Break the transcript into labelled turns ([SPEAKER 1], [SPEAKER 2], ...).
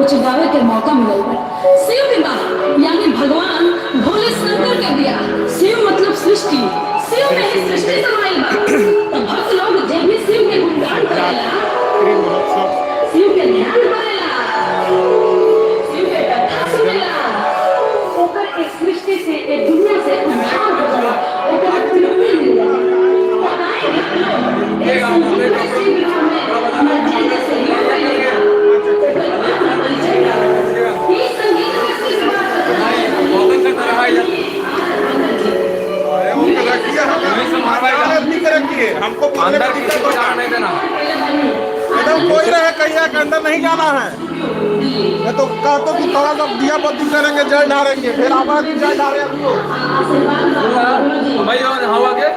[SPEAKER 1] कुछ गावे के मौका मिलल बा। शिव विवाह यानी भगवान भोले शंकर के बियाह। शिव मतलब सृष्टि, शिव में ही सृष्टि समाई बा। तो भक्त लोग जे भी शिव के गुणगान करेला, शिव के ध्यान करेला, शिव के कथा सुनेला, ओकर एक सृष्टि से, एक दुनिया से उद्धार हो जाला, ओकर तृप्ति मिल जाला। एक संगीत शिव विवाह में हमारे जिंदगी से योग मिलेगा, ओकर अपना परिचय का। ये संगीत में शिव विवाह
[SPEAKER 2] हमको अंदर किसी को जाना नहीं देना। एकदम कोई रहे कहिया के अंदर नहीं जाना है। मैं तो कहता कि थोड़ा सा दिया बत्ती करेंगे, जल डालेंगे, फिर आवाज जल डालेंगे।
[SPEAKER 3] भाई हवा के